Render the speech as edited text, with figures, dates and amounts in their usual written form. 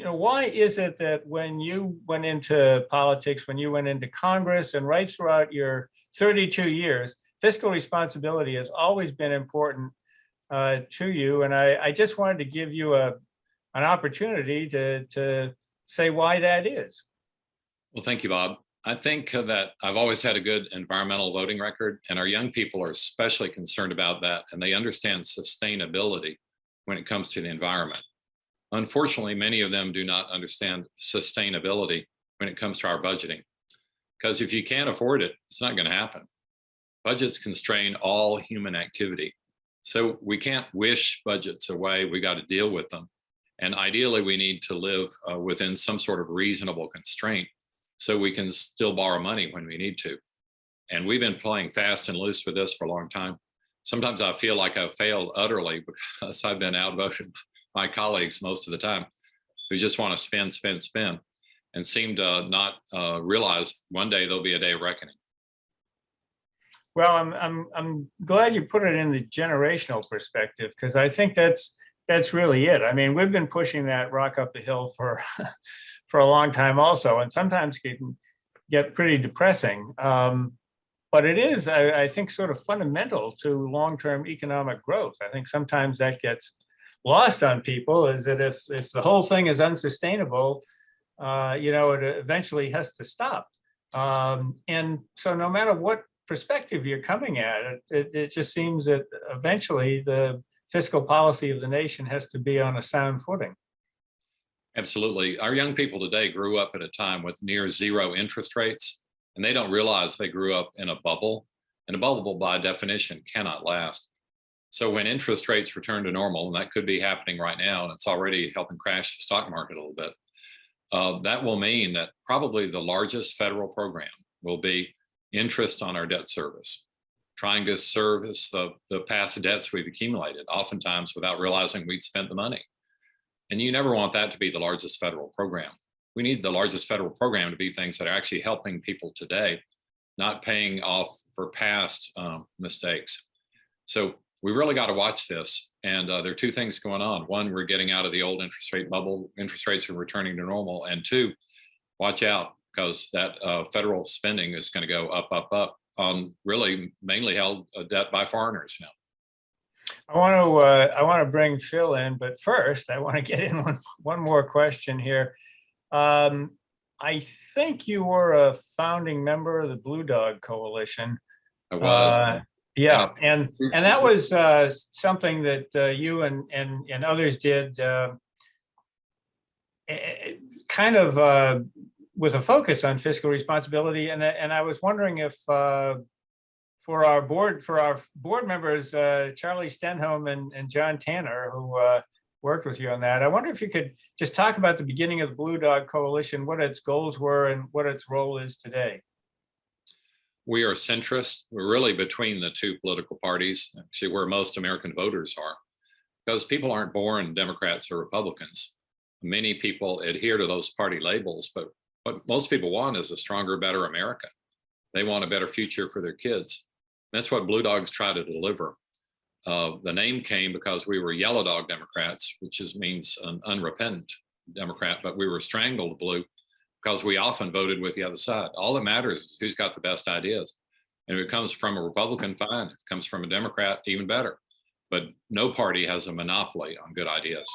why is it that when you went into politics, when you went into Congress and right throughout your 32 years, fiscal responsibility has always been important to you? And I just wanted to give you an opportunity to say why that is. Well, thank you, Bob. I think that I've always had a good environmental voting record, and our young people are especially concerned about that, and they understand sustainability when it comes to the environment. Unfortunately, many of them do not understand sustainability when it comes to our budgeting, because if you can't afford it, it's not going to happen. Budgets constrain all human activity. So we can't wish budgets away. We got to deal with them. And ideally, we need to live within some sort of reasonable constraint so we can still borrow money when we need to. And we've been playing fast and loose with this for a long time. Sometimes I feel like I've failed utterly because I've been outvoted my colleagues most of the time who just want to spend, and seem to not realize one day there'll be a day of reckoning. Well, I'm glad you put it in the generational perspective, because I think that's really it. I mean, we've been pushing that rock up the hill for for a long time also, and sometimes it can get pretty depressing. But it is, I think, sort of fundamental to long-term economic growth. I think sometimes that gets lost on people, is that if the whole thing is unsustainable, it eventually has to stop. And so no matter what perspective you're coming at, it just seems that eventually the fiscal policy of the nation has to be on a sound footing. Absolutely. Our young people today grew up at a time with near zero interest rates, and they don't realize they grew up in a bubble, and a bubble by definition cannot last. So when interest rates return to normal, and that could be happening right now, and it's already helping crash the stock market a little bit, that will mean that probably the largest federal program will be interest on our debt service, trying to service the past debts we've accumulated, oftentimes without realizing we'd spent the money. And you never want that to be the largest federal program. We need the largest federal program to be things that are actually helping people today, not paying off for past mistakes. So we really got to watch this. And there are two things going on. One, we're getting out of the old interest rate bubble. Interest rates are returning to normal. And two, watch out, because that federal spending is going to go up on really mainly held debt by foreigners now. I want to bring Phil in, but first I want to get in one more question here. I think you were a founding member of the Blue Dog Coalition. I was. Yeah, and that was something that you and others did, kind of with a focus on fiscal responsibility. And I was wondering if for our board members, Charlie Stenholm and John Tanner, who worked with you on that, I wonder if you could just talk about the beginning of the Blue Dog Coalition, what its goals were and what its role is today. We are centrist. We're really between the two political parties, actually where most American voters are, because people aren't born Democrats or Republicans. Many people adhere to those party labels, but what most people want is a stronger, better America. They want a better future for their kids. That's what Blue Dogs try to deliver. The name came because we were yellow dog Democrats, which means an unrepentant Democrat, but we were strangled blue because we often voted with the other side. All that matters is who's got the best ideas. And if it comes from a Republican, fine. If it comes from a Democrat, even better. But no party has a monopoly on good ideas.